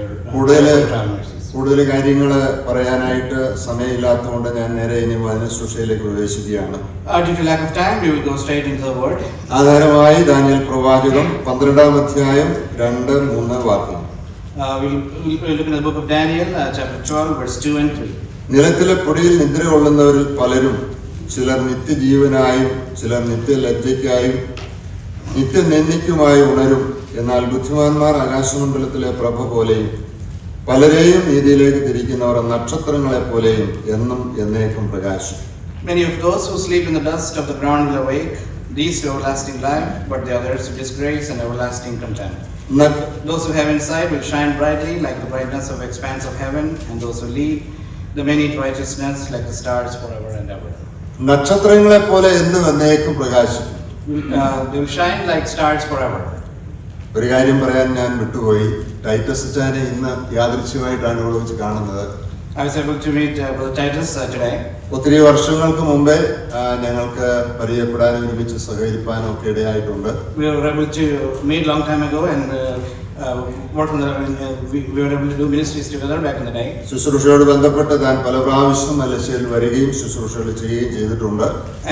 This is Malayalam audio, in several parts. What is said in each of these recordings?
your travelers. കൂടുതൽ കാര്യങ്ങൾ പറയാനായിട്ട് സമയമില്ലാത്തതുകൊണ്ട് ഞാൻ നേരെ ഇനി വചനശുശ്രൂഷയിലേക്ക് പ്രവേശിക്കുകയാണ്. Due to lack of time, we will go straight into the word. ആധാരമായി ദാനിയേൽ പ്രവാചകം 12-ാം അധ്യായം 2-3 വാക്യം. We'll look in the book of Daniel, chapter 12, verse 2 and 3. നിലത്തിലെ പൊടിയിൽ നിദ്ര കൊള്ളുന്നവരിൽ പലരും ചിലർ നിത്യജീവനായും ചിലർ നിത്യലജ്ജയ്ക്കായും നിത്യനിന്ദയ്ക്കുമായി ഉണരും. എന്നാൽ ബുദ്ധിമാന്മാർ ആകാശമണ്ഡലത്തിലെ പ്രഭ പോലെയും പലരെയും നീതിയിലേക്ക് തിരിക്കുന്നവർ നക്ഷത്രങ്ങളെ പോലെയും എന്നും എന്നേക്കും പ്രകാശിക്കും. Many of those who sleep in the dust of the ground will awake, these to everlasting life, but the others to disgrace and everlasting contempt. Those who have insight will shine brightly like the brightness of expanse of heaven, and those who lead the many to righteousness like the stars forever and ever. നക്ഷത്രങ്ങളെ പോലെ എന്നും എന്നേക്കും പ്രകാശിക്കും. They will shine like stars forever. ഒരു കാര്യം പറയാൻ ഞാൻ വിട്ടുപോയി. ടൈറ്റസ് അച്ചാനെ ഇന്ന് യാദൃച്ഛികമായിട്ടാണ് ഇവിടെ വെച്ച് കാണുന്നത്. I was able to meet Brother Titus today. ഒത്തിരി വർഷങ്ങൾക്ക് മുമ്പേ ഞങ്ങൾക്ക് പരിചയപ്പെടാനും ഒരുമിച്ച് സഹകരിക്കാനും ഒക്കെ ഇടയായിട്ടുണ്ട്. We were able to meet long time ago and work on we were able to do ministries together back in the day. ശുശ്രൂഷയോട് ബന്ധപ്പെട്ട് താൻ പല പ്രാവശ്യം മലേഷ്യയിൽ വരികയും ശുശ്രൂഷകൾ ചെയ്യുകയും ചെയ്തിട്ടുണ്ട്.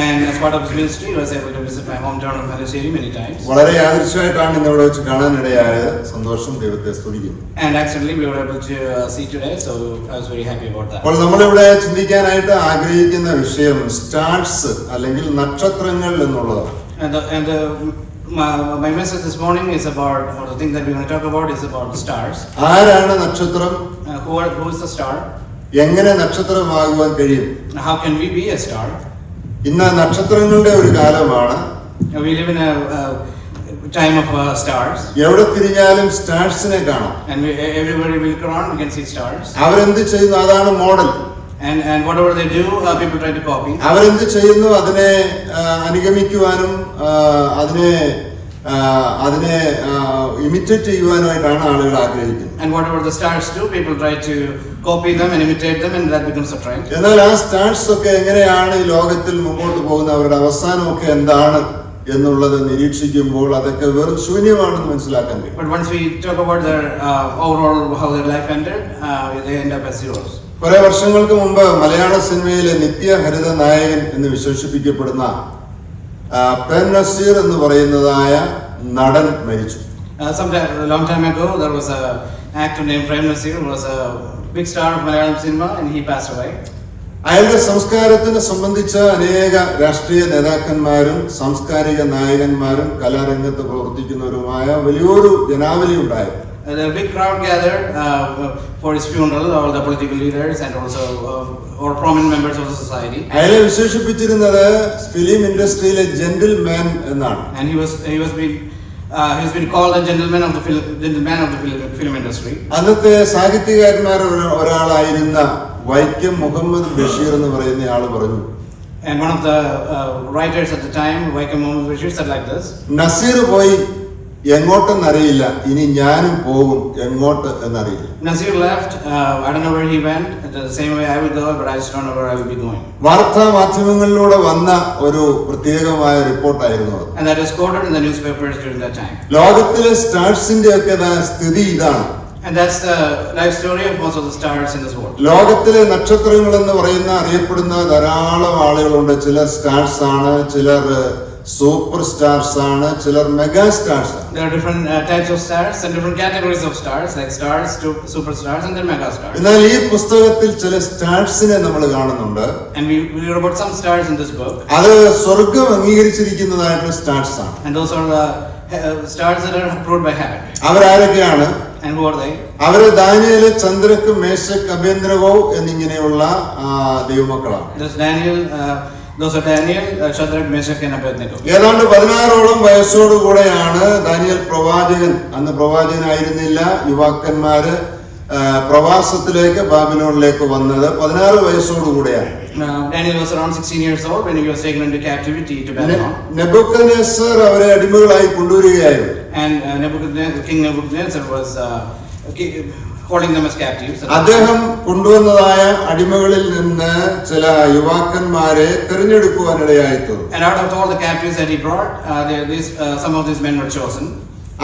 And as part of his ministry, he was able to visit my hometown of Malaysia many times. വളരെ യാദൃച്ഛികമായിട്ടാണ് ഇന്ന് ഇവിടെ വെച്ച് കാണാൻ ഇടയായത്. സന്തോഷം, ദൈവത്തെ സ്തുതിക്കുന്നു. And actually we were able to see today, so I was very happy about that. അപ്പോൾ നമ്മളിവിടെ ചിന്തിക്കാനായിട്ട് ആഗ്രഹിക്കുന്ന വിഷയം സ്റ്റാർസ് അല്ലെങ്കിൽ നക്ഷത്രങ്ങൾ എന്നുള്ളതാണ്. And my message this morning is about, or the thing that we're going to talk about is about the stars. ആരാണ് നക്ഷത്രം? Who is the star? എങ്ങനെ നക്ഷത്രമാകുവാൻ കഴിയും? How can we be a star? ഇന്ന് നക്ഷത്രങ്ങളുടെ ഒരു കാലമാണ്. We live in a time of stars. എവിടെ തിരിഞ്ഞാലും സ്റ്റാർസിനെ കാണാം. And everywhere we look around, we can see stars. അവരെന്ത് ചെയ്യുന്നു അതാണ് model. And whatever they do, people try to copy. അവരെന്ത് ചെയ്യുന്നു അതിനെ അനുഗമിക്കുവാനും അതിനെ ഇമിറ്റേറ്റ് ചെയ്യുവാനുമായിട്ടാണ് ആളുകൾ ആഗ്രഹിക്കുന്നത്. And whatever the stars do, people try to copy them and imitate them, and that becomes a trend. എന്നാൽ ആ സ്റ്റാർസ് ഒക്കെ എങ്ങനെയാണ് ഈ ലോകത്തിൽ മുമ്പോട്ട് പോകുന്നത്, അവരുടെ അവസാനമൊക്കെ എന്താണ് എന്നുള്ളത് നിരീക്ഷിക്കുമ്പോൾ അതൊക്കെ വെറും ശൂന്യമാണെന്ന് മനസ്സിലാക്കാൻ കഴിയും. But once we talk about their overall how their life ended, they end up as zeros. കുറെ വർഷങ്ങൾക്ക് മുമ്പ് മലയാള സിനിമയിലെ നിത്യഹരിത നായകൻ എന്ന് വിശേഷിപ്പിക്കപ്പെടുന്ന പെൻ നസീർ എന്ന് പറയുന്നതായ നടൻ മരിച്ചു. A long time ago, there was an actor named Prem Nasir, who was a big star of Malayalam cinema, and he passed away. അയാളുടെ സംസ്കാരത്തിനെ സംബന്ധിച്ച അനേക രാഷ്ട്രീയ നേതാക്കന്മാരും സാംസ്കാരിക നായകന്മാരും കലാരംഗത്ത് പ്രവർത്തിക്കുന്നവരുമായ വലിയൊരു ജനാവലി ഉണ്ടായിരുന്നു. A big crowd gathered for his funeral, all the political leaders and also all prominent members of the society. അയാളെ വിശേഷിപ്പിച്ചിരുന്നത് ഫിലിം ഇൻഡസ്ട്രിയിലെ ജെന്റിൽമാൻ എന്നാണ്. And he has been called a gentleman of the film industry. അന്നത്തെ സാഹിത്യകാരന്മാരിൽ ഒരാളായിരുന്ന വൈക്കം മുഹമ്മദ് ബഷീർ എന്ന് പറയുന്ന ആള് പറഞ്ഞു. And one of the writers at the time, Vaikom Mohammed Bashir, said like this: Naseer പോയി എങ്ങോട്ടെന്നറിയില്ല, ഇനി ഞാനും പോകും എങ്ങോട്ട് എന്നറിയില്ല. Nasir left. I don't know where he went. The same way I will go, but I just don't know where I will be going. വാർത്താ മാധ്യമങ്ങളിലൂടെ വന്ന ഒരു പ്രത്യേകമായ റിപ്പോർട്ടായിരുന്നു അത്. And that is quoted in the newspapers during that time. ലോകത്തിലെ സ്റ്റാർസിന്റെ ഒക്കെ സ്ഥിതി ഇതാണ്. And that's the life story of most of the stars in this world. ലോകത്തിലെ നക്ഷത്രങ്ങൾ എന്ന് പറയുന്ന അറിയപ്പെടുന്ന ധാരാളം ആളുകളുണ്ട്. ചിലർ സ്റ്റാർസ് ആണ്, ചിലർ സൂപ്പർ സ്റ്റാർസ് ആണ്, ചിലർ മെഗാ സ്റ്റാർസ് ആണ്. There are different types of stars and different categories of stars, like stars to superstars and then mega stars. എന്നാൽ ഈ പുസ്തകത്തിൽ ചില സ്റ്റാർസിനെ നമ്മൾ കാണുന്നുണ്ട്. And we read about some stars in this book. അത് സ്വർഗ്ഗം അംഗീകരിച്ചിരിക്കുന്നതായിട്ടുള്ള സ്റ്റാർസ് ആണ്. And those are the stars that are approved by heaven. അവരാരൊക്കെയാണ്? And who are they? അവര് ദാനിയേല്, ചന്ദ്രക്ക്, മേശക്ക്, അബേദ്നെഗോ എന്നിങ്ങനെയുള്ള ദൈവമക്കളാണ്. Those are Daniel, Shadrach, Meshach and Abednego. ഏതാണ്ട് 16ഓളം വയസ്സോടുകൂടെയാണ് ദാനിയേൽ പ്രവാചകൻ, അന്ന് പ്രവാചകനായിരുന്നില്ല, യുവാക്കന്മാര് പ്രവാസത്തിലേക്ക് ബാബിലോണിലേക്ക് വന്നത് 16 വയസ്സോടുകൂടെയാണ്. Daniel was around 16 years old when he was taken into captivity to Babylon. Nebuchadnezzar അവരെ അടിമകളായി കൊണ്ടുവരികയായിരുന്നു. And King Nebuchadnezzar was holding them as captives. അദ്ദേഹം കൊണ്ടുവന്നതായ അടിമകളിൽ നിന്ന് ചില യുവാക്കന്മാരെ തിരഞ്ഞെടുക്കുവാനിടയായി തീർന്നു. And out of all the captives that he brought, some of these men were chosen.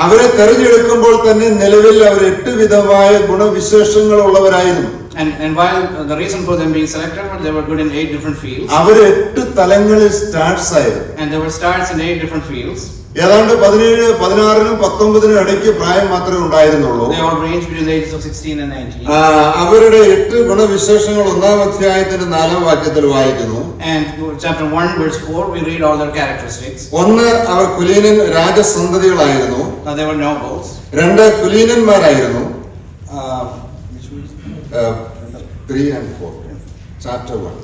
അവരെ തെരഞ്ഞെടുക്കുമ്പോൾ തന്നെ നിലവിൽ അവർ 8 വിധമായ ഗുണവിശേഷങ്ങൾ ഉള്ളവരായിരുന്നു. And while the reason for them being selected was they were good in 8 different fields. അവർ 8 തലങ്ങളിൽ സ്റ്റാർസ് ആയിരുന്നു. And there were stars in 8 different fields. ഏതാണ്ട് 17, 16 19 ഇടയ്ക്ക് പ്രായം മാത്രമേ ഉണ്ടായിരുന്നുള്ളൂ. They all range between the ages of 16 and 19. അവരുടെ 8 ഗുണവിശേഷങ്ങൾ 1-ാം അധ്യായത്തിന്റെ 4-ാം വാക്യത്തിൽ വായിക്കുന്നു. And chapter 1 verse 4 we read all their characteristics. ഒന്ന്, അവർ കുലീനൻ രാജസന്തതികളായിരുന്നു. They were nobles. 2, കുലീനന്മാരായിരുന്നു. 3 and 4 chapter 1.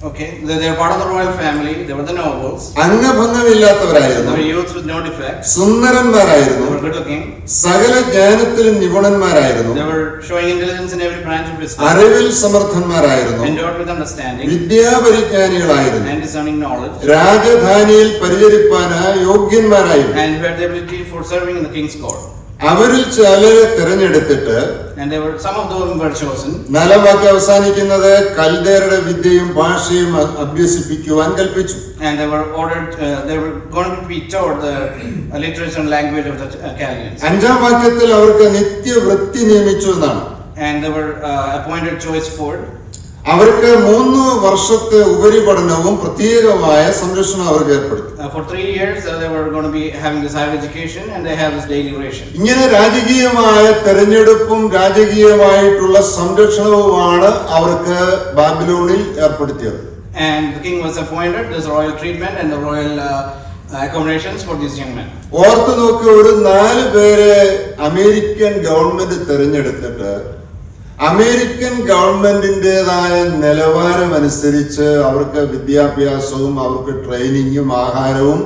Okay, they are part of the royal family. They were the nobles. അംഗഭംഗമില്ലാത്തവരായിരുന്നു. They were youths with no defects. സുന്ദരന്മാരായിരുന്നു. They were good looking. സകല ജ്ഞാനത്തിലും നിപുണന്മാരായിരുന്നു. They were showing intelligence in every branch of wisdom. അറിവിൽ സമർത്ഥന്മാരായിരുന്നു. Endowed with understanding. വിദ്യാപരിജ്ഞാനികളായിരുന്നു. And discerning knowledge. രാജധാനിയിൽ പരിചരിപ്പാനായി യോഗ്യന്മാരായിരുന്നു. And who had the ability for serving in the king's court. അവരിൽ ചിലരെ തിരഞ്ഞെടുത്തിട്ട് And there were some of them were chosen. 4-ാം വാക്യം അവസാനിക്കുന്നത് കൽദേരുടെ വിദ്യയും ഭാഷയും അഭ്യസിപ്പിക്കുവാൻ കൽപ്പിച്ചു. And they were ordered. They were going to be taught the literature and language of the Chaldeans. 5-ാം വാക്യത്തിൽ അവർക്ക് നിത്യവൃത്തി നിയമിച്ചു എന്നാണ്. And they were appointed choice food. അവർക്ക് 3 വർഷത്തെ ഉപരിപഠനവും പ്രത്യേകമായ സംരക്ഷണം അവർക്ക് ഏർപ്പെടുത്തി. For 3 years they were going to be having this higher education and they have this daily ration. ഇങ്ങനെ രാജകീയമായ തെരഞ്ഞെടുപ്പും രാജകീയമായിട്ടുള്ള സംരക്ഷണവുമാണ് അവർക്ക് ബാബിലോണിൽ ഏർപ്പെടുത്തിയത്. And the king was appointed this royal treatment and the royal accommodations for these young men. ഓർത്തു നോക്കി, ഒരു 4 പേരെ അമേരിക്കൻ ഗവൺമെന്റ് തെരഞ്ഞെടുത്തിട്ട് അമേരിക്കൻ ഗവൺമെന്റിന്റേതായ നിലവാരം അനുസരിച്ച് അവർക്ക് വിദ്യാഭ്യാസവും അവർക്ക് ട്രെയിനിങ്ങും ആഹാരവും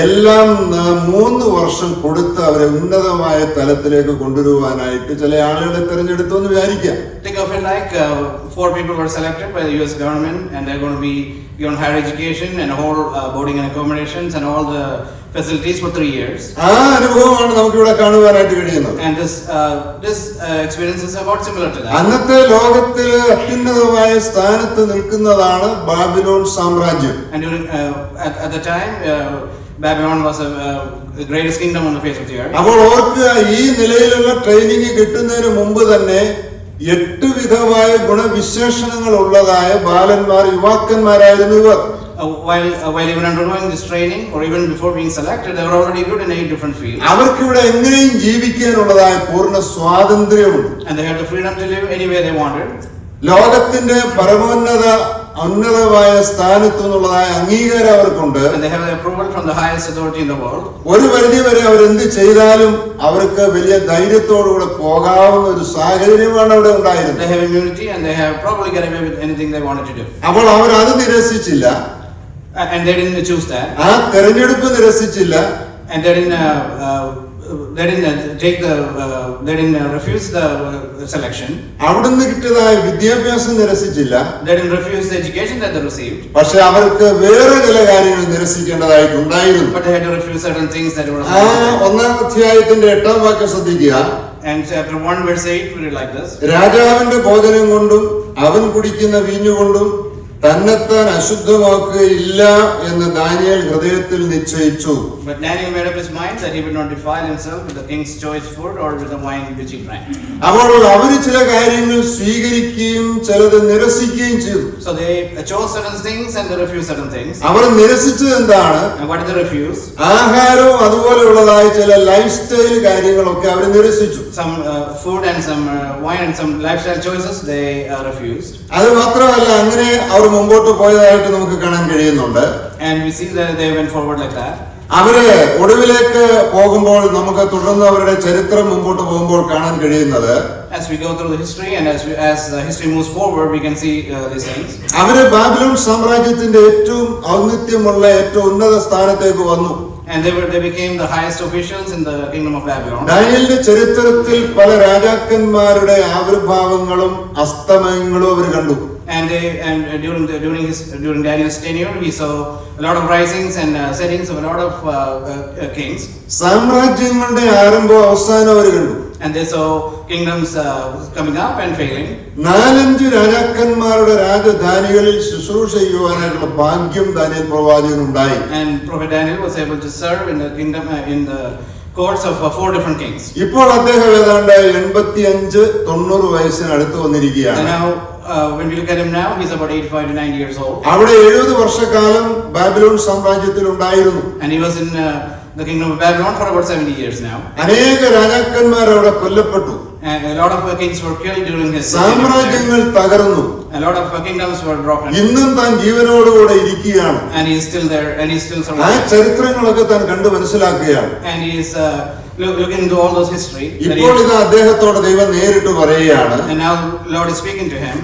എല്ലാം 3 വർഷം കൊടുത്ത് അവരെ ഉന്നതമായ തലത്തിലേക്ക് കൊണ്ടുവരുവാനായിട്ട് ചില ആളുകളെ തെരഞ്ഞെടുത്തു എന്ന് വിചാരിക്കാം. Think of it like 4 people were selected by the US government and they're going to be given higher education and whole boarding and accommodations and all the facilities for 3 years. ആ അനുഭവമാണ് നമുക്ക് ഇവിടെ കാണുവാനായിട്ട് കഴിയുന്നത്. And this experience is about similar to that. അന്നത്തെ ലോകത്തിലെ അത്യുന്നതമായ സ്ഥാനത്ത് നിൽക്കുന്നതാണ് ബാബിലോൺ സാമ്രാജ്യം. And during at the time Babylon was the greatest kingdom on the face of the earth. അപ്പോൾ ഓർക്ക് ഈ നിലയിലുള്ള ട്രെയിനിങ് കിട്ടുന്നതിന് മുമ്പ് തന്നെ 8 വിധമായ ഗുണവിശേഷണങ്ങൾ ഉള്ളതായ ബാലന്മാർ, യുവാക്കന്മാരായിരുന്നു ഇവർ. While even undergoing this training or even before being selected, they were already good in 8 different fields. അവർക്കിവിടെ എങ്ങനെയും ജീവിക്കാനുള്ളതായ പൂർണ്ണ സ്വാതന്ത്ര്യമുണ്ട്. And they had the freedom to live anywhere they wanted. ലോകത്തിന്റെ ഉന്നതമായ സ്ഥാനത്തു നിന്നുള്ളതായ അംഗീകാരം അവർക്കുണ്ട്. And they have the approval from the highest authority in the world. ഒരു പരിധി വരെ അവരെന്ത് ചെയ്താലും അവർക്ക് വലിയ ധൈര്യത്തോടുകൂടെ പോകാവുന്ന ഒരു സാഹചര്യമാണ് അവിടെ ഉണ്ടായിരുന്നത്. They have immunity and they have probably get away with anything they wanted to do. അപ്പോൾ അവർ അത് നിരസിച്ചില്ല. And they didn't choose that. ആ തെരഞ്ഞെടുപ്പ് നിരസിച്ചില്ല. And they didn't refuse the selection. അവിടുന്ന് കിട്ടിയതായ വിദ്യാഭ്യാസം നിരസിച്ചില്ല. They didn't refuse the education that they received. പക്ഷെ അവർക്ക് വേറെ ചില കാര്യങ്ങൾ നിരസിക്കേണ്ടതായിട്ടുണ്ടായിരുന്നു. But they had to refuse certain things that were. 1-ാം അധ്യായത്തിന്റെ 8-ാം വാക്യം ശ്രദ്ധിക്കുക. And chapter 1 verse 8 we read like this. രാജാവിന്റെ ഭോജനം കൊണ്ടും അവൻ കുടിക്കുന്ന വീഞ്ഞുകൊണ്ടും തന്നെത്താൻ അശുദ്ധമാക്കുകയില്ല എന്ന് ദാനിയേൽ ഹൃദയത്തിൽ നിശ്ചയിച്ചു. But Daniel made up his mind that he would not defile himself with the king's choice food or with the wine which he drank. അപ്പോൾ അവർ ചില കാര്യങ്ങൾ സ്വീകരിക്കുകയും ചിലത് നിരസിക്കുകയും ചെയ്തു. So they chose certain things and they refused certain things. അവർ നിരസിച്ചത് എന്താണ്? And what did they refuse? ആഹാരവും അതുപോലെയുള്ളതായ ചില ലൈഫ് സ്റ്റൈൽ കാര്യങ്ങളൊക്കെ അവർ നിരസിച്ചു. Some food and some wine and some lifestyle choices they refused. അത് മാത്രമല്ല, അങ്ങനെ അവർ മുമ്പോട്ട് പോയതായിട്ട് നമുക്ക് കാണാൻ കഴിയുന്നുണ്ട്. And we see that they went forward like that. അവര് ഒടുവിലേക്ക് പോകുമ്പോൾ നമുക്ക് തുടർന്ന് അവരുടെ ചരിത്രം മുമ്പോട്ട് പോകുമ്പോൾ കാണാൻ കഴിയുന്നത്, as we go through the history and as the history moves forward we can see these things. അവര് ബാബിലോൺ സാമ്രാജ്യത്തിന്റെ ഏറ്റവും ഔന്നത്യമുള്ള ഏറ്റവും ഉന്നത സ്ഥാനത്തേക്ക് വന്നു. And they became the highest officials in the kingdom of Babylon. ദാനിയേലിന്റെ ചരിത്രത്തിൽ പല രാജാക്കന്മാരുടെ ആവിർഭാവങ്ങളും അസ്തമയങ്ങളും അവർ കണ്ടു. And during Daniel's tenure, he saw a lot of risings and settings of a lot of kings. സാമ്രാജ്യങ്ങളുടെ ആരംഭവും അവസാനവും അവർ കണ്ടു. And they saw kingdoms coming up and failing. 4-5 രാജാക്കന്മാരുടെ രാജധാനികളിൽ ശുശ്രൂഷ ചെയ്യുവാനായിട്ടുള്ള ഭാഗ്യം Daniel പ്രവാചകനുണ്ടായി. And Prophet Daniel was able to serve in the kingdom in the courts of 4 different kings. ഇപ്പോൾ അദ്ദേഹം ഏതാണ്ട് 85-90 വയസ്സിന് അടുത്ത് വന്നിരിക്കുകയാണ്. And now, when we look at him now, he's about 85 to 90 years old. അവിടെ 70 വർഷക്കാലം ബാബിലോൺ സാമ്രാജ്യത്തിൽ ഉണ്ടായിരുന്നു. And he was in the kingdom of Babylon for about 70 years now. അനേക രാജാക്കന്മാർ അവിടെ കൊല്ലപ്പെട്ടു. And a lot of kings were killed during his സാമ്രാജ്യങ്ങൾ തകർന്നു. A lot of kingdoms were broken. ഇന്നും താൻ ജീവനോടുകൂടെ ഇരിക്കുകയാണ്. And he is still there, and he still ആ survives. ചരിത്രങ്ങളൊക്കെ താൻ കണ്ടു മനസ്സിലാക്കുകയാണ്. And he is looking into all those history. ഇപ്പോൾ ഇത് അദ്ദേഹത്തോട് ദൈവം നേരിട്ട് പറയുകയാണ്. And now Lord is speaking to him.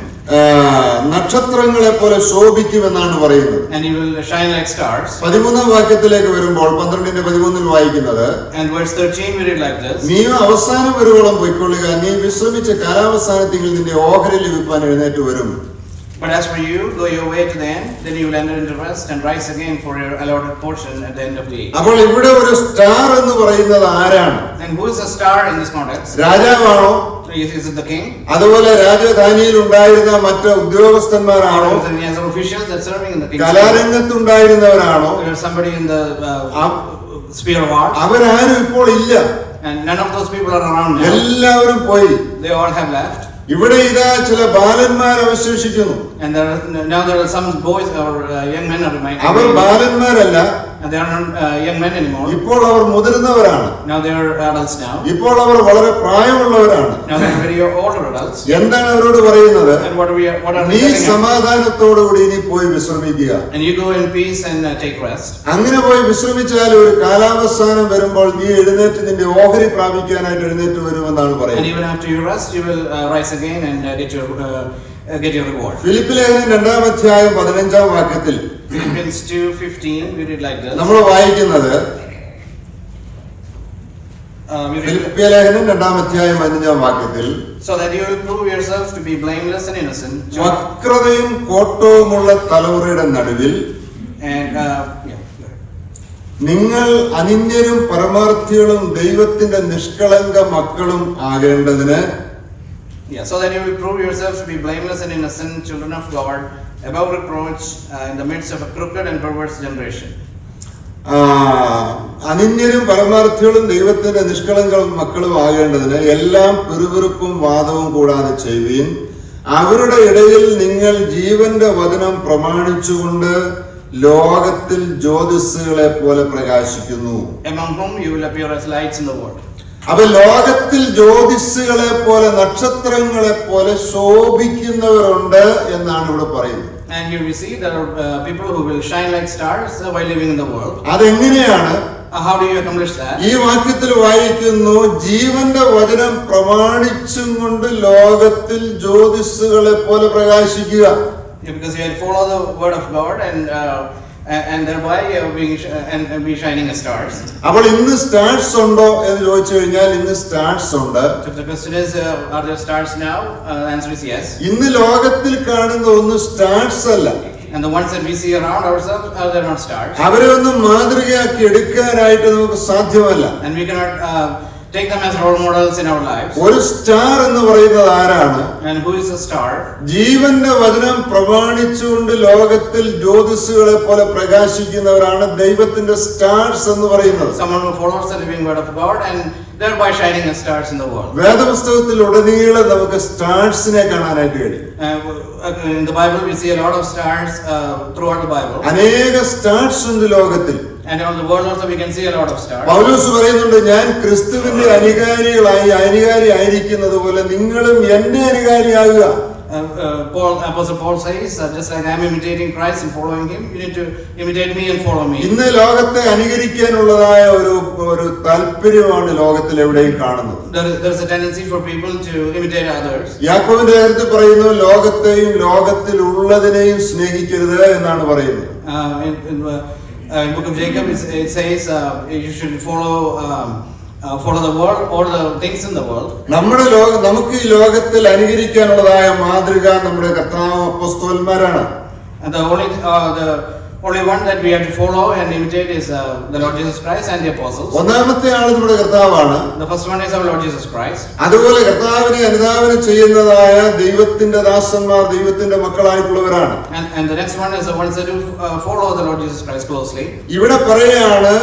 നക്ഷത്രങ്ങളെ പോലെ ശോഭിക്കുമെന്നാണ് പറയുന്നത്. And he will shine like stars. 13-ാം വാക്യത്തിലേക്ക് വരുമ്പോൾ 12-13 വായിക്കുന്നത്, And verse 13 we read like this. നീ അവസാനം വരുവോളം പൊയ്ക്കൊള്ളുക, നീ വിശ്രമിച്ച കാലാവസാനത്തിൽ നിന്റെ ഓഹരി ലഭിപ്പാൻ എഴുന്നേറ്റ് വരും. But as for you, go your way to the end, then you will enter into rest and rise again for your allotted portion at the end of the age. അപ്പോൾ ഇവിടെ ഒരു സ്റ്റാർ എന്ന് പറയുന്നത് ആരാണ്? And who is the star in this context? രാജാവാണോ? Is it the king? അതുപോലെ രാജധാനിയിൽ ഉണ്ടായിരുന്ന മറ്റ് ഉദ്യോഗസ്ഥന്മാരാണോ? Or the other officials that serving in the kingdom? കലാരംഗത്തുണ്ടായിരുന്നവരാണോ? Or somebody in the sphere of art? അവരാരും ഇപ്പോൾ ഇല്ല. And none of those people are around now. എല്ലാവരും പോയി. They all have left. ഇവിടെ ഇതാ ചില ബാലന്മാർ അവശേഷിക്കുന്നു. And now there are some boys or young men are remaining. Our ബാലന്മാരല്ല. And they are not young men anymore. ഇപ്പോൾ അവർ മുതിർന്നവരാണ്. Now they are adults now. ഇപ്പോൾ അവർ വളരെ പ്രായമുള്ളവരാണ്. Now they are very older adults. എന്താണ് അവരോട് പറയുന്നത്? And what are നീ സമാധാനത്തോടുകൂടി ഇനി പോയി വിശ്രമിക്കുക. And you go in peace and take rest. അങ്ങനെ പോയി വിശ്രമിച്ചാൽ ഒരു കാലാവസാനം വരുമ്പോൾ നീ എഴുന്നേറ്റ് നിന്റെ ഓഹരി പ്രാപിക്കാനായിട്ട് എഴുന്നേറ്റ് വരുമെന്നാണ് And പറയുന്നത്. even after you rest, you will rise again and get your reward. Philip ലേഖനം 2-ാം അധ്യായം 15-ാം വാക്യത്തിൽ Philippians 2:15 we read like this. നമ്മൾ വായിക്കുന്നത്, We read, ഫിലിപ്പ് ലേഖനം 2-ാം അധ്യായം 15-ാം വാക്യത്തിൽ, so that you will prove yourselves to be blameless and innocent. വക്രതയും കോട്ടവുമുള്ള തലമുറയുടെ നടുവിൽ And നിങ്ങൾ അനിന്യരും പരമാർത്ഥികളും ദൈവത്തിന്റെ നിഷ്കളങ്ക മക്കളും ആകേണ്ടതിന്, so that you will prove yourselves to be blameless and innocent, children of God, above reproach, in the midst of a crooked and perverse generation. അനിന്യരും പരമാർത്ഥികളും ദൈവത്തിന്റെ നിഷ്കളങ്ക മക്കളും ആകേണ്ടതിന് എല്ലാം പിറുപിറുപ്പും വാദവും കൂടാതെ ചെയ്യുവീൻ. അവരുടെ ഇടയിൽ നിങ്ങൾ ജീവന്റെ വചനം പ്രമാണിച്ചുകൊണ്ട് ലോകത്തിൽ ജ്യോതിസ്സുകളെ പോലെ പ്രകാശിക്കുന്നു. Among whom you will appear as lights in the world. അപ്പൊ ലോകത്തിൽ ജ്യോതിസ്സുകളെ പോലെ നക്ഷത്രങ്ങളെ പോലെ ശോഭിക്കുന്നവരുണ്ട് എന്നാണ് ഇവിടെ പറയുന്നത്. And here we see there are people who will shine like stars while living in the world. അതെങ്ങനെയാണ്? How do you accomplish that? ഈ വാക്യത്തിൽ വായിക്കുന്നു, ജീവന്റെ വചനം പ്രമാണിച്ചും കൊണ്ട് ലോകത്തിൽ ജ്യോതിസ്സുകളെ പോലെ പ്രകാശിക്കുക. Because you have to follow the word of God and thereby be shining as stars. അപ്പോൾ ഇന്ന് സ്റ്റാർസ് ഉണ്ടോ എന്ന് ചോദിച്ചു കഴിഞ്ഞാൽ ഇന്ന് സ്റ്റാർസ് ഉണ്ട്. So if the question is, are there stars now? The answer is yes. ഇന്ന് ലോകത്തിൽ കാണുന്ന ഒന്നും സ്റ്റാർസ് അല്ല. And the ones that we see around ourselves, they're not stars. അവരെ ഒന്നും മാതൃകയാക്കി എടുക്കാനായിട്ട് നമുക്ക് സാധ്യമല്ല. And we cannot take them as role models in our lives. ഒരു സ്റ്റാർ എന്ന് പറയുന്നത് ആരാണ്? And who is a star? ജീവന്റെ വചനം പ്രമാണിച്ചുകൊണ്ട് ലോകത്തിൽ ജ്യോതിസ്സുകളെ പോലെ പ്രകാശിക്കുന്നവരാണ് ദൈവത്തിന്റെ സ്റ്റാർസ് എന്ന് പറയുന്നത്. Someone who follows the living word of God and thereby shining as stars in the world. വേദപുസ്തകത്തിൽ ഉടനീളം നമുക്ക് സ്റ്റാർസിനെ കാണാനായിട്ട് കഴിയും. In the Bible we see a lot of stars throughout the Bible. അനേക സ്റ്റാർസ് ഉണ്ട് ലോകത്തിൽ. And on the world also we can see a lot of stars. പൗലോസ് പറയുന്നുണ്ട്, ഞാൻ ക്രിസ്തുവിന്റെ അനുകാരി ആയിരിക്കുന്നത് പോലെ നിങ്ങളും എന്റെ അനുകാരിയാകുക. Apostle Paul says, just like I am imitating Christ and following him, you need to imitate me and follow me. ഇന്ന് ലോകത്തെ അനുകരിക്കാനുള്ളതായ ഒരു താല്പര്യമാണ് ലോകത്തിൽ എവിടെയും കാണുന്നത്. There is a tendency for people to imitate others. യാക്കോബിന്റെ കാര്യത്തിൽ പറയുന്നു, ലോകത്തെയും ലോകത്തിലുള്ളതിനെയും സ്നേഹിക്കരുത് എന്നാണ് പറയുന്നത്. In book of Jacob it says you should follow the world, all the things in the world. നമുക്ക് ഈ ലോകത്തിൽ അനുകരിക്കാനുള്ളതായ മാതൃക നമ്മുടെ കർത്താവ് അപ്പോസ്തലന്മാരാണ്. And the Only one that we have to follow and imitate is the Lord Jesus Christ and the apostles. ഒന്നാമത്തെ ആൾ നമ്മുടെ കർത്താവാണ്. The first one is our Lord Jesus Christ. അതുപോലെ കർത്താവിനെ അനുധാവനം ചെയ്യുന്നതായ ദൈവത്തിന്റെ ദാസന്മാർ ദൈവത്തിന്റെ മക്കളായിട്ടുള്ളവരാണ്. And the next one is the ones that do follow the Lord Jesus Christ closely. ഇവിടെ പറയുകയാണ്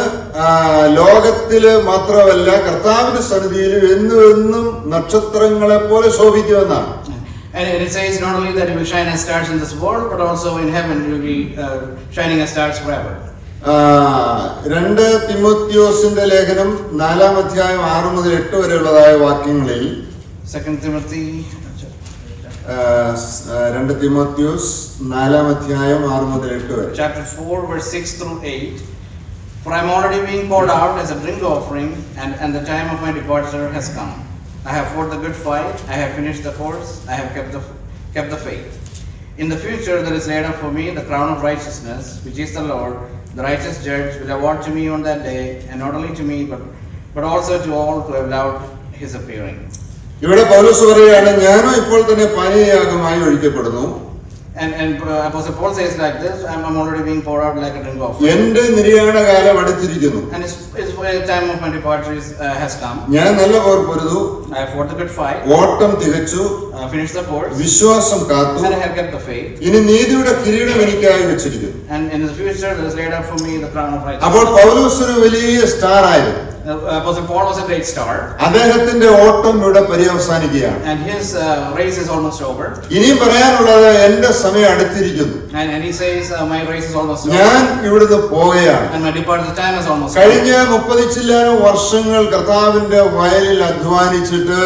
ലോകത്തില് മാത്രമല്ല കർത്താവിന്റെ സന്നിധിയിൽ എന്നും നക്ഷത്രങ്ങളെ പോലെ ശോഭിക്കുമെന്നാണ്. And it says not only that you will shine as stars in this world, but also in heaven you will be shining as stars forever. 2 തിമോത്തിയോസിന്റെ ലേഖനം 4-ാം അധ്യായം 6 മുതൽ 8 വരെയുള്ളതായ വാക്യങ്ങളിൽ 2 Timothy 2 തിമോത്തിയോസ് 4-ാം അധ്യായം 6 മുതൽ 8 വരെ. Chapter 4 verse 6 through 8. For I am already being poured out as a drink offering, and the time of my departure has come. I have fought the good fight, I have finished the course, I have kept the faith. In the future there is laid up for me the crown of righteousness, which is the Lord, the righteous judge, will award to me on that day, and not only to me, but also to all who have loved his appearing. ഇവിടെ പൗലോസ് പറയുകയാണ്, ഞാനോ ഇപ്പോൾ തന്നെ പാനീയയാഗമായി ഒഴിക്കപ്പെടുന്നു. And Apostle Paul says like this, I'm already being poured out like a drink offering. എന്റെ നിര്യാണ കാലം അടുത്തിരിക്കുന്നു. And the time of my departure has come. ഞാൻ നല്ല പോർ പൊരുതു. I have fought the good fight. ഓട്ടം തികച്ചു. Finished the course. വിശ്വാസം കാത്തു. And I have kept the faith. ഇനി നീതിയുടെ കിരീടം എനിക്കായി വെച്ചിരിക്കുന്നു. And in the future there is laid up for me the crown of righteousness. അപ്പോൾ പൗലോസ് ഒരു വലിയ സ്റ്റാർ ആയിരുന്നു. Apostle Paul was a great star. അദ്ദേഹത്തിന്റെ ഓട്ടം ഇവിടെ പര്യവസാനിക്കുകയാണ്. And his race is almost over. ഇനിയും പറയാനുള്ളത് എന്റെ സമയം അടുത്തിരിക്കുന്നു. And he says my race is almost over. ഞാൻ ഇവിടുന്ന് പോവുകയാണ്. And my departure time is almost over. കഴിഞ്ഞ 30 ചില്ലാനം വർഷങ്ങൾ കർത്താവിന്റെ വയലിൽ അധ്വാനിച്ചിട്ട്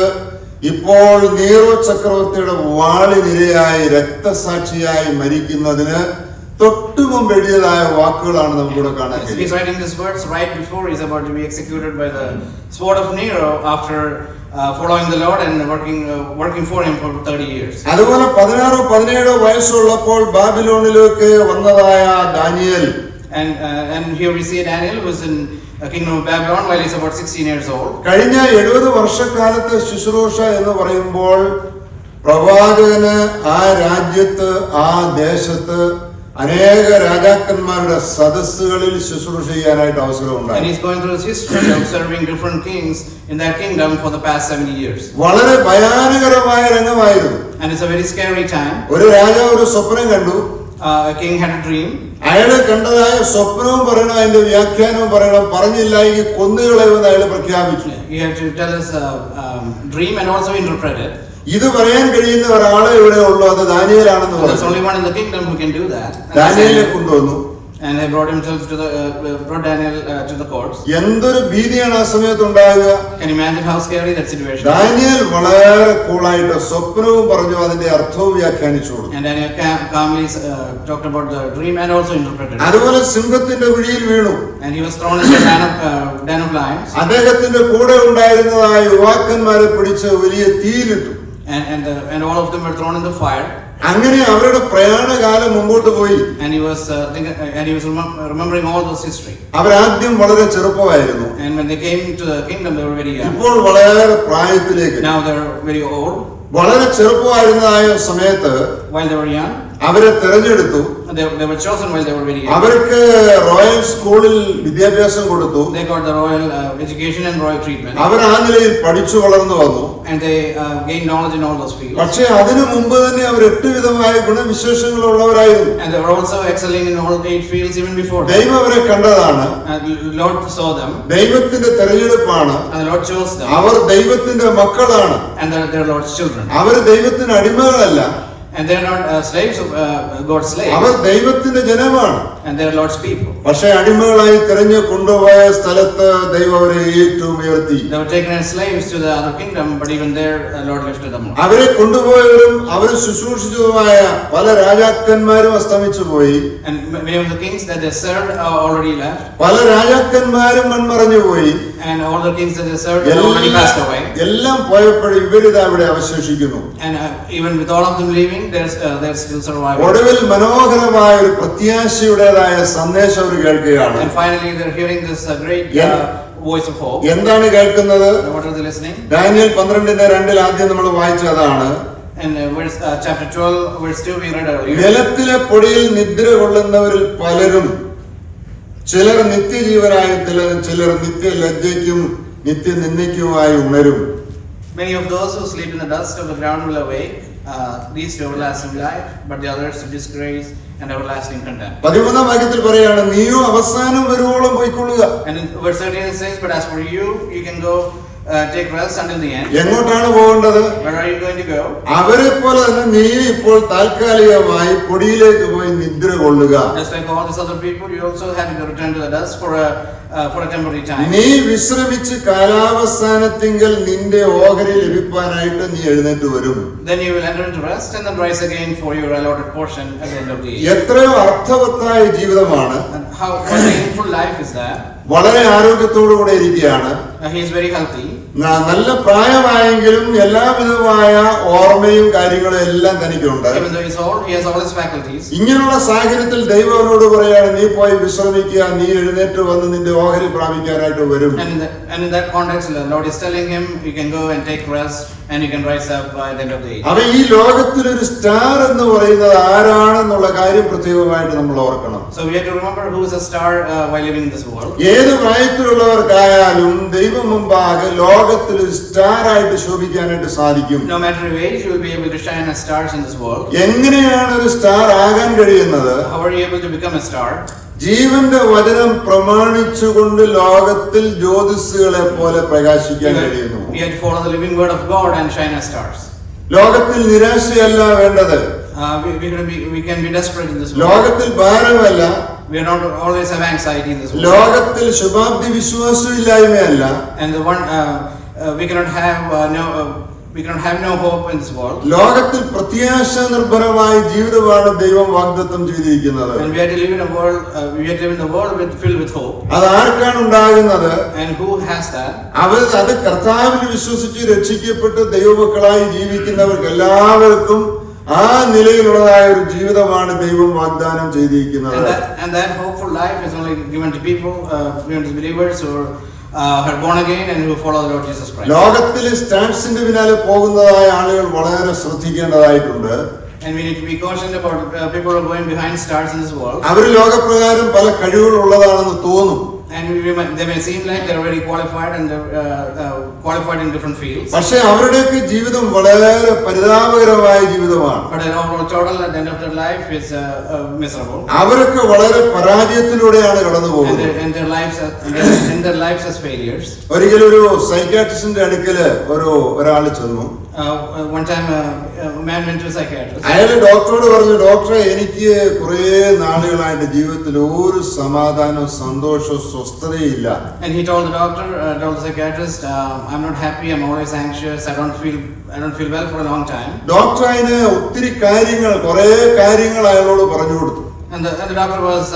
ഇപ്പോൾ നീറോ ചക്രവർത്തിയുടെ വാളിനിരയായി രക്തസാക്ഷിയായി മരിക്കുന്നതിന് തൊട്ടു മുമ്പ് എഴുതിയതായ വാക്കുകളാണ് നമുക്കിവിടെ കാണാൻ കഴിയുന്നത്. He's writing these words right before he's about to be executed by the sword of Nero after following the Lord and working for him for 30 years. അതുപോലെ 16-17 വയസ്സുള്ളപ്പോൾ ബാബിലോണിലേക്ക് വന്നതായ Daniel. And here we see Daniel who is in the kingdom of Babylon while he's about 16 years old. കഴിഞ്ഞ 70 വർഷക്കാലത്തെ ശുശ്രൂഷ എന്ന് പറയുമ്പോൾ പ്രവാചകന് ആ രാജ്യത്ത് ആ ദേശത്ത് അനേക രാജാക്കന്മാരുടെ സദസ്സുകളിൽ ശുശ്രൂഷ ചെയ്യാനായിട്ട് അവസരം ഉണ്ടായി. And he's going through his history of serving different kings in that kingdom for the past 70 years. വളരെ ഭയാനകരമായ രംഗമായിരുന്നു. And it's a very scary time. ഒരു രാജാവ് ഒരു സ്വപ്നം കണ്ടു. A king had a dream. അയാള് കണ്ടതായ സ്വപ്നവും പറയണം, അതിന്റെ വ്യാഖ്യാനവും പറയണം. പറഞ്ഞില്ല എങ്കിൽ കൊന്നുകളയുമെന്ന് അയാൾ പ്രഖ്യാപിച്ചു. You have to tell us dream and also interpret it. ഇത് പറയാൻ കഴിയുന്ന ഒരാളെ ഇവിടെ ഉള്ളൂ, അത് ദാനിയേലാണെന്ന് There's പറഞ്ഞു. only one in the kingdom who can do that. ദാനിയേലിനെ കൊണ്ടുവന്നു. And they brought Daniel to the courts. എന്തൊരു ഭീതിയാണ് ആ സമയത്ത് ഉണ്ടാകുക. Can you imagine how scary that situation is? Daniel വളരെ കൂളായിട്ട് സ്വപ്നവും പറഞ്ഞു, അതിന്റെ അർത്ഥവും വ്യാഖ്യാനിച്ചു കൊടുത്തു. And Daniel calmly talked about the dream and also interpreted it. അതുപോലെ സിംഹത്തിന്റെ കുഴിയിൽ വീണു. And he was thrown in the den of lions. അദ്ദേഹത്തിന്റെ കൂടെ ഉണ്ടായിരുന്നതായ യുവാക്കന്മാരെ പിടിച്ച് വലിയ തീയിലിട്ടു. And all of them were thrown in the fire. അങ്ങനെ അവരുടെ പ്രയാണകാലം മുമ്പോട്ട് പോയി. And he was remembering all those history. അവരാദ്യം വളരെ ചെറുപ്പമായിരുന്നു. And when they came to the kingdom they were very young. ഇപ്പോൾ വളരെ പ്രായത്തിലേക്ക്. Now they are very old. വളരെ ചെറുപ്പമായിരുന്നതായ സമയത്ത് while they were young അവരെ തെരഞ്ഞെടുത്തു. they were chosen while they were very young. അവർക്ക് റോയൽ സ്കൂളിൽ വിദ്യാഭ്യാസം കൊടുത്തു. They got the royal education and royal treatment. അവർ ആ നിലയിൽ പഠിച്ചു വളർന്നു വന്നു. And they gained knowledge in all those fields. പക്ഷേ അതിനു മുമ്പ് തന്നെ അവർ 8 വിധമായ ഗുണവിശേഷങ്ങളുള്ളവരായിരുന്നു. And they were also excelling in all 8 fields even before that. ദൈവം അവരെ കണ്ടതാണ്. And the Lord saw them. ദൈവത്തിന്റെ തെരഞ്ഞെടുപ്പാണ്. And the Lord chose them. അവർ ദൈവത്തിന്റെ മക്കളാണ്. And they're Lord's children. അവർ ദൈവത്തിന് അടിമകളല്ല. And they're not slaves of God's slaves. അവർ ദൈവത്തിന്റെ ജനമാണ്. And they're Lord's people. പക്ഷേ അടിമകളായി തെരഞ്ഞു കൊണ്ടുപോയ സ്ഥലത്ത് ദൈവം അവരെ ഏറ്റവും ഉയർത്തി. They were taken as slaves to the other kingdom, but even there Lord lifted them up. അവരെ കൊണ്ടുപോയവരും അവർ ശുശ്രൂഷിച്ചതുമായ പല രാജാക്കന്മാരും അസ്തമിച്ചു പോയി. And many of the kings that they served are already left. പല രാജാക്കന്മാരും മൺമറഞ്ഞു പോയി. And all the kings that they served already passed away. എല്ലാം പോയപ്പോൾ ഇവരിതാ അവിടെ അവശേഷിക്കുന്നു. And even with all of them leaving, they're still surviving. ഒടുവിൽ മനോഹരമായ ഒരു പ്രത്യാശയുടേതായ സന്ദേശം അവർ കേൾക്കുകയാണ്. And finally they're hearing this great voice of hope. എന്താണ് കേൾക്കുന്നത്? What are they listening? Daniel 12:2 ആദ്യം നമ്മൾ വായിച്ചതാണ്. In chapter 12, verse 2, we read earlier. നിലത്തിലെ പൊടിയിൽ നിദ്ര കൊള്ളുന്നവരിൽ പലരും ചിലർ നിത്യജീവനായും ചിലർ നിത്യ ലജ്ജയ്ക്കും നിത്യനിന്ദയ്ക്കുമായി ഉണരും. Many of those who sleep in the dust of the ground will awake, these to everlasting life, but the others to disgrace and everlasting contempt. 13-ാം വാക്യത്തിൽ പറയാണ്, നീയോ അവസാനം വരുവോളം പോയിക്കൊള്ളുക. And in verse 13 it says, but as for you, you can go take rest until the end. എങ്ങോട്ടാണ് പോകേണ്ടത്? Where are you going to go? അവരെ പോലെ തന്നെ നീ ഇപ്പോൾ താൽക്കാലികമായി പൊടിയിലേക്ക് പോയി നിദ്ര കൊള്ളുക. Just like all these other people, you also have to return to the dust for a temporary time. നീ വിശ്രമിച്ച് കാലാവസാനത്തിങ്കൽ നിന്റെ ഓഹരി ലഭിക്കാനായിട്ട് നീ എഴുന്നേറ്റ് വരും. Then you will enter into rest and then rise again for your allotted portion at the end of the age. എത്രയോ അർത്ഥവത്തായ ജീവിതമാണ്. And how meaningful life is that? വളരെ ആരോഗ്യത്തോടു കൂടെ ഇരിക്കുകയാണ്. He is very healthy. നല്ല പ്രായമായെങ്കിലും എല്ലാവിധമായ ഓർമ്മയും കാര്യങ്ങളും എല്ലാം തനിക്കുണ്ട്. Even though he is old, he has all his faculties. ഇങ്ങനെയുള്ള സാഹചര്യത്തിൽ ദൈവം അവനോട് പറയാണ്, നീ പോയി വിശ്രമിക്കുക, നീ എഴുന്നേറ്റ് വന്ന് നിന്റെ ഓഹരി പ്രാപിക്കാനായിട്ട് വരും. And in that context, the Lord is telling him, you can go and take rest and you can rise up by the end of the age. അവ ഈ ലോകത്തിൽ ഒരു സ്റ്റാർ എന്ന് പറയുന്നത് ആരാണെന്നുള്ള കാര്യം പ്രത്യേകമായിട്ട് നമ്മൾ ഓർക്കണം. So we have to remember who is a star while living in this world. ഏത് പ്രായത്തിലുള്ളവർക്കായാലും ദൈവം മുമ്പാകെ ലോകത്തിൽ ഒരു സ്റ്റാർ ആയിട്ട് ശോഭിക്കാനായിട്ട് സാധിക്കും. No matter your age, you will be able to shine as stars in this world. എങ്ങനെയാണ് ഒരു സ്റ്റാർ ആകാൻ കഴിയുന്നത്? How are you able to become a star? ജീവന്റെ വചനം പ്രമാണിച്ചുകൊണ്ട് ലോകത്തിൽ ജ്യോതിസ്സുകളെ പോലെ പ്രകാശിക്കാൻ കഴിയുന്നു. We have to follow the living word of God and shine as stars. ലോകത്തിൽ നിരാശയല്ല വേണ്ടത്. We can be desperate in this world. ലോകത്തിൽ ഭാരമല്ല. We are not always have anxiety in this world. ലോകത്തിൽ ശുഭാപ്തി വിശ്വാസമില്ലായ്മയല്ല. And the one we cannot have no hope in this world. ലോകത്തിൽ പ്രത്യാശ നിർഭരമായ ജീവിതമാണ് ദൈവം വാഗ്ദത്തം ചെയ്തിരിക്കുന്നത്. And we have to live in a world. We have to live in the world filled with hope. അത് ആർക്കാണ് ഉണ്ടാകുന്നത്? And who has that? അത് കർത്താവിൽ വിശ്വസിച്ച് രക്ഷിക്കപ്പെട്ട് ദൈവമക്കളായി ജീവിക്കുന്നവർക്ക് എല്ലാവർക്കും ആ നിലയിലുള്ളതായ ഒരു ജീവിതമാണ് ദൈവം വാഗ്ദാനം ചെയ്തിരിക്കുന്നത്. And that hopeful life is only given to people, given to believers who are born again and who follow the Lord Jesus Christ. ലോകത്തിലെ സ്റ്റാർസിന്റെ പിന്നാലെ പോകുന്നതായ ആളുകൾ വളരെ ശ്രദ്ധിക്കേണ്ടതായിട്ടുണ്ട്. And we need to be cautious about people who are going behind stars in this world. അവർ ലോകപ്രകാരം പല കഴിവുകളുള്ളതാണെന്ന് തോന്നും. And they may seem like they're already qualified and qualified in different fields. പക്ഷേ അവരുടെയൊക്കെ ജീവിതം വളരെ പരിതാപകരമായ ജീവിതമാണ്. But total at the end of their life is miserable. അവരൊക്കെ വളരെ പരാജയത്തിലൂടെയാണ് കടന്നു പോകുന്നത്. And their lives as failures. ഒരിക്കലും ഒരു സൈക്കാട്രിസ്റ്റിന്റെ അടുക്കല് ഒരാൾ ചെന്നു. One time a man went to a psychiatrist. അയാൾ ഡോക്ടറോട് പറഞ്ഞു, ഡോക്ടറെ, എനിക്ക് കുറെ നാളുകളായിട്ട് ജീവിതത്തിൽ ഒരു സമാധാനവും സന്തോഷവും സ്വസ്ഥതയില്ല. And he told the psychiatrist, I'm not happy, I'm always anxious, I don't feel well for a long time. Doctor അതിന് ഒത്തിരി കുറെ കാര്യങ്ങൾ അയാളോട് പറഞ്ഞു കൊടുത്തു. And the doctor was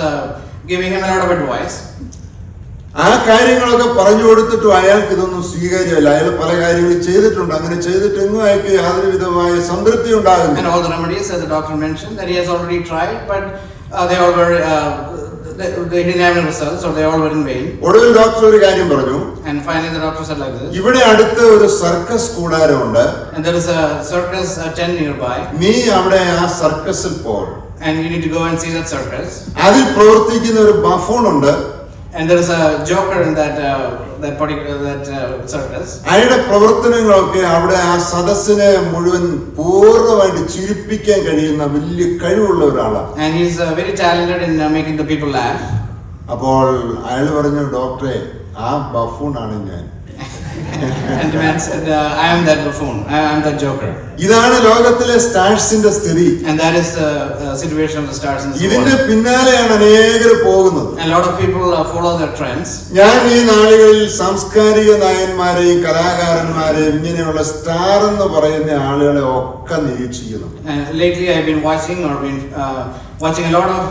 giving him a lot of advice. ആ കാര്യങ്ങളൊക്കെ പറഞ്ഞു കൊടുത്തിട്ടും അയാൾക്ക് ഇതൊന്നും സ്വീകാര്യമല്ല. അയാൾ പല കാര്യങ്ങളും ചെയ്തിട്ടുണ്ട്. അങ്ങനെ ചെയ്തിട്ടെങ്ങും അയാൾക്ക് യാതൊരു വിധമായ സംതൃപ്തി ഉണ്ടാകുന്നു. And all the remedies that the doctor mentioned that he has already tried, but they all were they didn't have any results, or they all were in vain. ഒടുവിൽ ഡോക്ടർ ഒരു കാര്യം പറഞ്ഞു. And finally the doctor said like this. ഇവിടെ അടുത്ത് ഒരു circus കൂടാരമുണ്ട്. And there is a circus tent nearby. നീ അവിടെ ആ സർക്കസിൽ പോ. And you need to go and see that circus. അതിൽ പ്രവർത്തിക്കുന്ന ഒരു ബഫൂൺ ഉണ്ട്. And there is a joker in that circus. അയാളുടെ പ്രവർത്തനങ്ങളൊക്കെ അവിടെ ആ സദസ്സിനെ മുഴുവൻ പൂർണ്ണമായിട്ട് ചിരിപ്പിക്കാൻ കഴിയുന്ന വലിയ കഴിവുള്ള ഒരാളാണ്. And he is very talented in making the people laugh. അപ്പോൾ അയാൾ പറഞ്ഞു, ഡോക്ടറെ, ആ ബഫൂൺ ആണ് ഞാൻ. And the man said, I am that buffoon, I am that joker. ഇതാണ് ലോകത്തിലെ സ്റ്റാർസിന്റെ സ്ഥിതി. And that is the situation of the stars in this world. ഇതിന്റെ പിന്നാലെയാണ് അനേകർ പോകുന്നത്. And a lot of people follow their trends. ഞാൻ ഈ നാളുകളിൽ സാംസ്കാരിക നായന്മാരെയും കലാകാരന്മാരെയും ഇങ്ങനെയുള്ള സ്റ്റാർ എന്ന് പറയുന്ന ആളുകളെ ഒക്കെ നിരീക്ഷിക്കുന്നു. And lately I have been watching a lot of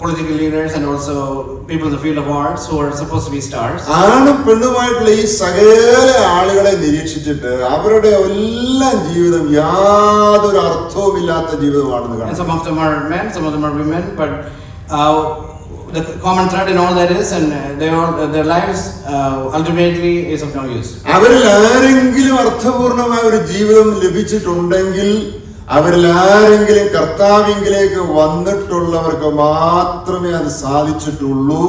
political leaders and also people in the field of arts who are supposed to be stars. ആണും പെണ്ണുമായിട്ടുള്ള ഈ സകല ആളുകളെ നിരീക്ഷിച്ചിട്ട് അവരുടെ എല്ലാം ജീവിതം യാതൊരു അർത്ഥവുമില്ലാത്ത ജീവിതമാണെന്ന് കാണാം. And some of them are men, some of them are women, but the common thread in all that is, and their lives ultimately is of no use. അവരിൽ ആരെങ്കിലും അർത്ഥപൂർണമായ ഒരു ജീവിതം ലഭിച്ചിട്ടുണ്ടെങ്കിൽ അവരിൽ ആരെങ്കിലും കർത്താവിങ്കിലേക്ക് വന്നിട്ടുള്ളവർക്ക് മാത്രമേ അത് സാധിച്ചിട്ടുള്ളൂ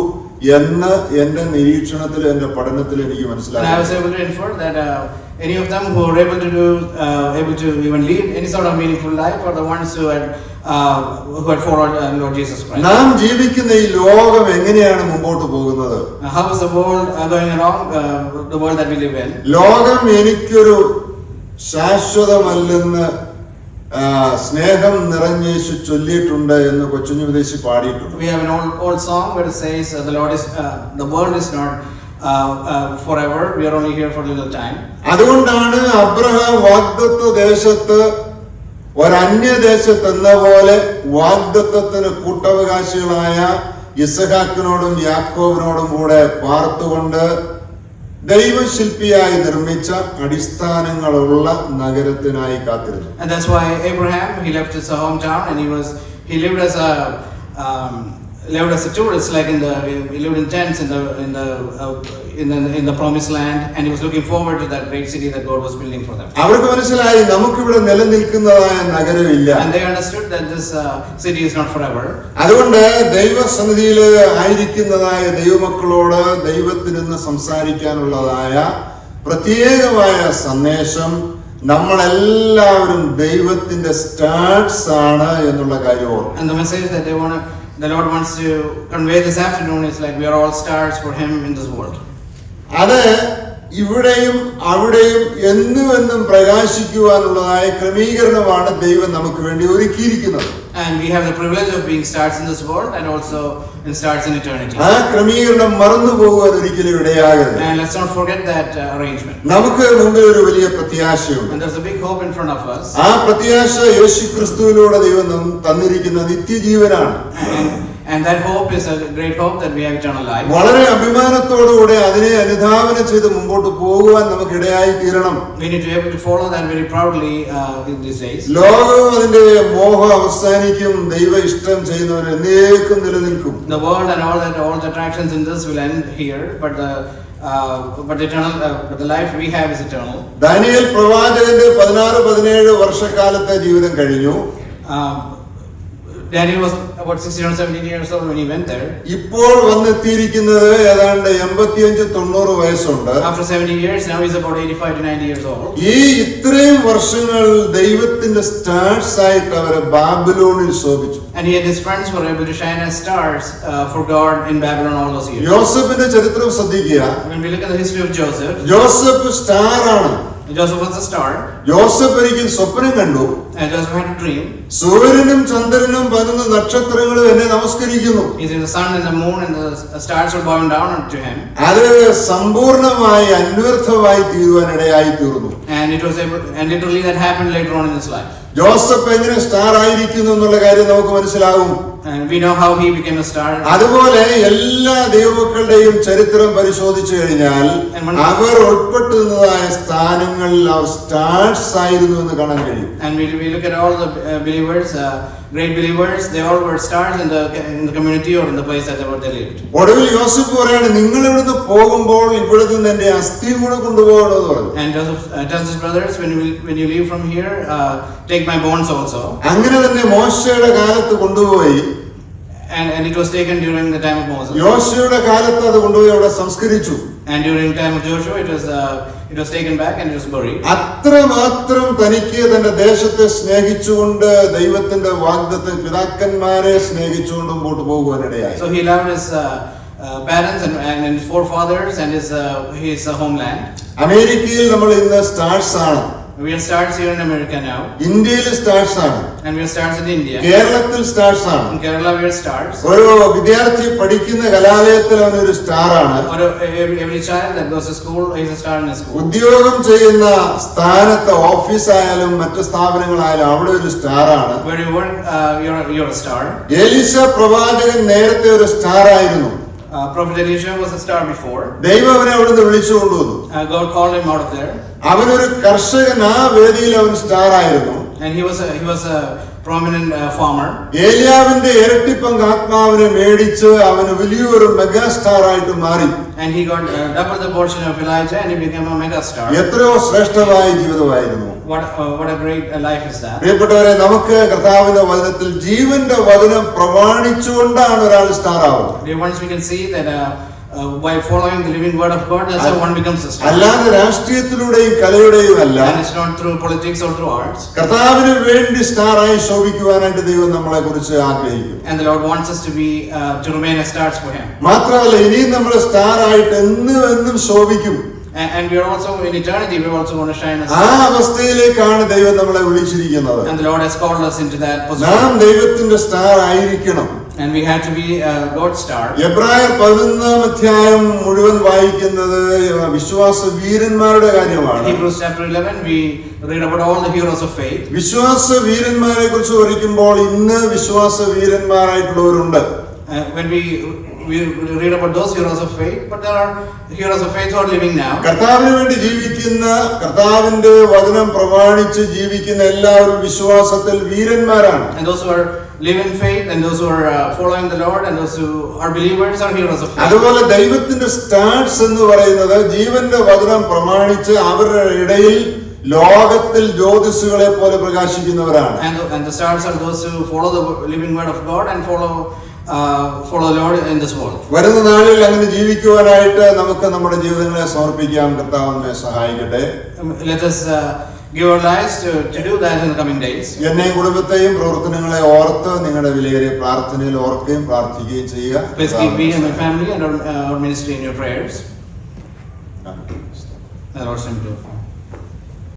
എന്ന് എന്റെ നിരീക്ഷണത്തിൽ എന്റെ പഠനത്തിൽ എനിക്ക് മനസ്സിലായി. I was able to infer that any of them who were able to even lead any sort of meaningful life are the ones who had followed Lord Jesus Christ. നാം ജീവിക്കുന്ന ഈ ലോകം എങ്ങനെയാണ് മുമ്പോട്ട് പോകുന്നത്? How is the world going along? The world that we live in. ലോകം എനിക്കൊരു ശാശ്വതമല്ലെന്ന് സ്നേഹം നിറഞ്ഞേശു ചൊല്ലിയിട്ടുണ്ട് എന്ന് കൊച്ചുഞ്ഞു വിദേശി പാടിയിട്ടുണ്ട്. We have an old song where it says the world is not forever, we are only here for a little time. അതുകൊണ്ടാണ് അബ്രഹാം വാഗ്ദത്ത ദേശത്ത് ഒരന്യദേശത്ത് എന്ന പോലെ വാഗ്ദത്തത്തിന് കൂട്ടവകാശികളായ ഇസഹാക്കിനോടും യാക്കോബിനോടും കൂടെ പാർത്തുകൊണ്ട് ദൈവശില്പിയായി നിർമ്മിച്ച അടിസ്ഥാനങ്ങളുള്ള നഗരത്തിനായി കാത്തിരുന്നു. And that's why Abraham, he left his hometown and he lived as a tourist, like he lived in tents in the promised land, and he was looking forward to that great city that God was building for them. അവർക്ക് മനസ്സിലായി നമുക്കിവിടെ നിലനിൽക്കുന്നതായ നഗരമില്ല. And they understood that this city is not forever. അതുകൊണ്ട് ദൈവസന്നിധിയിൽ ആയിരിക്കുന്നതായ ദൈവമക്കളോട് ദൈവത്തിൽ നിന്ന് സംസാരിക്കാനുള്ളതായ പ്രത്യേകമായ സന്ദേശം നമ്മളെല്ലാവരും ദൈവത്തിന്റെ സ്റ്റാർട്സ് ആണ് എന്നുള്ള കാര്യം. And the message that the Lord wants to convey this afternoon is like we are all stars for Him in this world. അത് ഇവിടെയും അവിടെയും എന്നും പ്രകാശിക്കുവാനുള്ളതായ ക്രമീകരണമാണ് ദൈവം നമുക്ക് വേണ്ടി ഒരുക്കിയിരിക്കുന്നത്. And we have the privilege of being stars in this world and also in stars in eternity. ആ ക്രമീകരണം മറന്നു പോകുവാൻ ഒരിക്കലും ഇടയാകരുത്. And let's not forget that arrangement. നമുക്ക് മുമ്പിൽ ഒരു വലിയ പ്രത്യാശയുണ്ട്. And there's a big hope in front of us. ആ പ്രത്യാശ യേശുക്രിസ്തുവിലൂടെ ദൈവം തന്നിരിക്കുന്ന നിത്യജീവനാണ്. And that hope is a great hope that we have eternal life. വളരെ അഭിമാനത്തോടുകൂടി അതിനെ അനുധാവനം ചെയ്ത് മുമ്പോട്ട് പോകുവാൻ നമുക്ക് ഇടയായി തീരണം. We need to be able to follow that very proudly in these days. ലോകവും അതിന്റെ മോഹം അവസാനിക്കും, ദൈവ ഇഷ്ടം ചെയ്യുന്നവൻ എന്നേക്കും നിലനിൽക്കും. The world and all the attractions in this will end here, but the life we have is eternal. Daniel പ്രവാചകന്റെ 16-17 വർഷക്കാലത്തെ ജീവിതം കഴിഞ്ഞു. Daniel was about 16 or 17 years old when he went there. ഇപ്പോൾ വന്നെത്തിയിരിക്കുന്നത് ഏതാണ്ട് 85-90 വയസ്സുണ്ട്. After 70 years, now he's about 85 to 90 years old. ഈ ഇത്രയും വർഷങ്ങൾ ദൈവത്തിന്റെ സ്റ്റാർസ് ആയിട്ട് അവരെ ബാബിലോണിൽ ശോഭിച്ചു. And he and his friends were able to shine as stars for God in Babylon all those years. യോസഫിന്റെ ചരിത്രം ശ്രദ്ധിക്കുക. When we look at the history of Joseph, Joseph star ആണ്. Joseph was a star. Joseph ഒരിക്കൽ സ്വപ്നം കണ്ടു. And Joseph had a dream. സൂര്യനും ചന്ദ്രനും 11 നക്ഷത്രങ്ങളും എന്നെ നമസ്കരിക്കുന്നു. He said the sun and the moon and the stars were bowing down to him. അത് സമ്പൂർണമായി അന്വർത്ഥമായി തീരുവാനിടയായി തീർന്നു. And literally that happened later on in his life. Joseph എങ്ങനെ സ്റ്റാർ ആയിരിക്കുന്നു എന്നുള്ള കാര്യം നമുക്ക് മനസ്സിലാകും. And we know how he became a star. അതുപോലെ എല്ലാ ദൈവമക്കളുടെയും ചരിത്രം പരിശോധിച്ചു കഴിഞ്ഞാൽ അവർ ഉൾപ്പെട്ടിരുന്നതായ സ്ഥാനങ്ങളിൽ അവർ സ്റ്റാർസ് ആയിരുന്നു എന്ന് കാണാൻ കഴിയും. And we look at all the believers, great believers, they all were stars in the community or in the place that they lived. ഒടുവിൽ യോസഫ് പറയാണ്, നിങ്ങൾ ഇവിടുന്ന് പോകുമ്പോൾ ഇവിടെ നിന്ന് എന്റെ അസ്ഥി കൂടെ കൊണ്ടുപോകണമെന്ന് പറഞ്ഞു. And Joseph tells his brothers, when you leave from here, take my bones also. അങ്ങനെ തന്നെ മോശയുടെ കാലത്ത് കൊണ്ടുപോയി. And it was taken during the time of Moses. യോശുവയുടെ കാലത്ത് അത് കൊണ്ടുപോയി അവിടെ സംസ്കരിച്ചു. And during the time of Joshua, it was taken back and it was buried. അത്രമാത്രം തനിക്ക് തന്റെ ദേശത്തെ സ്നേഹിച്ചുകൊണ്ട് ദൈവത്തിന്റെ വാഗ്ദത്ത പിതാക്കന്മാരെ സ്നേഹിച്ചുകൊണ്ട് മുമ്പോട്ട് പോകുവാനിടയായി. So he loved his parents and his forefathers and his homeland. അമേരിക്കയിൽ നമ്മൾ ഇന്ന് സ്റ്റാർസ് ആണ്. We are stars here in America now. ഇന്ത്യയിൽ സ്റ്റാർസ് ആണ്. And we are stars in India. കേരളത്തിൽ സ്റ്റാർസ് ആണ്. In Kerala we are stars. ഒരു വിദ്യാർത്ഥി പഠിക്കുന്ന കലാലയത്തിൽ അവൻ ഒരു സ്റ്റാർ ആണ്. Every child that goes to school is a star in his school. ഉദ്യോഗം ചെയ്യുന്ന സ്ഥാനത്ത് ഓഫീസായാലും മറ്റു സ്ഥാപനങ്ങളായാലും അവിടെ ഒരു സ്റ്റാർ ആണ്. Where you work, you're a star. എലീശ പ്രവാചകൻ നേരത്തെ ഒരു സ്റ്റാർ ആയിരുന്നു. Prophet Elisha was a star before. ദൈവം അവനെ അവിടുന്ന് വിളിച്ചു കൊണ്ടുവന്നു. God called him out of there. അവനൊരു കർഷകൻ, ആ വേദിയിൽ അവൻ സ്റ്റാർ ആയിരുന്നു. And he was prominent farmer. ഏലിയാവിന്റെ ഇരട്ടിപ്പങ്ക് ആത്മാവിനെ മേടിച്ച് അവന് വലിയൊരു മെഗാസ്റ്റാർ ആയിട്ട് മാറി. And he got double the portion of Elijah and he became a mega star. എത്രയോ ശ്രേഷ്ഠമായ ജീവിതമായിരുന്നു. What a great life is that. പ്രിയപ്പെട്ടവരെ, നമുക്ക് കർത്താവിന്റെ വചനത്തിൽ ജീവന്റെ വചനം പ്രമാണിച്ചുകൊണ്ടാണ് ഒരാൾ സ്റ്റാർ ആവുന്നത്. Once we can see that by following the living word of God, that's how one becomes a star. അല്ലാതെ രാഷ്ട്രീയത്തിലൂടെയും കലയുടെയും അല്ല. And it's not through politics or through arts. കർത്താവിന് വേണ്ടി സ്റ്റാറായി ശോഭിക്കുവാനായിട്ട് ദൈവം നമ്മളെ കുറിച്ച് ആഗ്രഹിക്കും. And the Lord wants us to be to remain as stars for Him. മാത്രമല്ല, ഇനിയും നമ്മൾ സ്റ്റാർ ആയിട്ട് എന്നും ശോഭിക്കും. And we are also in eternity. We are also going to shine as ആ അവസ്ഥയിലേക്കാണ് ദൈവം നമ്മളെ വിളിച്ചിരിക്കുന്നത്. And the Lord has called us into that position. നാം ദൈവത്തിന്റെ സ്റ്റാർ ആയിരിക്കണം. And we have to be God's star. എബ്രായർ 11-ാം അധ്യായം മുഴുവൻ വായിക്കുന്നത് വിശ്വാസ വീരന്മാരുടെ കാര്യമാണ്. Hebrews chapter 11, we read about all the heroes of faith. വിശ്വാസ വീരന്മാരെ കുറിച്ച് പഠിക്കുമ്പോൾ ഇന്ന് വിശ്വാസ വീരന്മാരായിട്ടുള്ളവരുണ്ട്. When we read about those heroes of faith, but there are heroes of faith who are living now. കർത്താവിന് വേണ്ടി ജീവിക്കുന്ന, കർത്താവിന്റെ വചനം പ്രമാണിച്ച് ജീവിക്കുന്ന എല്ലാവരും വിശ്വാസത്തിൽ വീരന്മാരാണ്. And those who are live in faith and those who are following the Lord and those who are believers are heroes of faith. അതുപോലെ ദൈവത്തിന്റെ സ്റ്റാർസ് എന്ന് പറയുന്നത് ജീവന്റെ വചനം പ്രമാണിച്ച് അവരുടെ ഇടയിൽ ലോകത്തിൽ ജ്യോതിസുകളെ പോലെ പ്രകാശിക്കുന്നവരാണ്. And the stars are those who follow the living word of God and follow the Lord in this world. വരുന്ന നാളിൽ അങ്ങനെ ജീവിക്കുവാനായിട്ട് നമുക്ക് നമ്മുടെ ജീവിതങ്ങളെ സമർപ്പിക്കാം. കർത്താവ് നമ്മെ സഹായിക്കട്ടെ. Let us give our lives to do that in the coming days. എന്നെയും കുടുംബത്തെയും പ്രവർത്തനങ്ങളെ ഓർത്ത് നിങ്ങളുടെ വിലയേറിയ പ്രാർത്ഥനയിൽ ഓർക്കുകയും പ്രാർത്ഥിക്കുകയും ചെയ്യുക. Please keep me and my family and our ministry in your prayers. The Lord send you.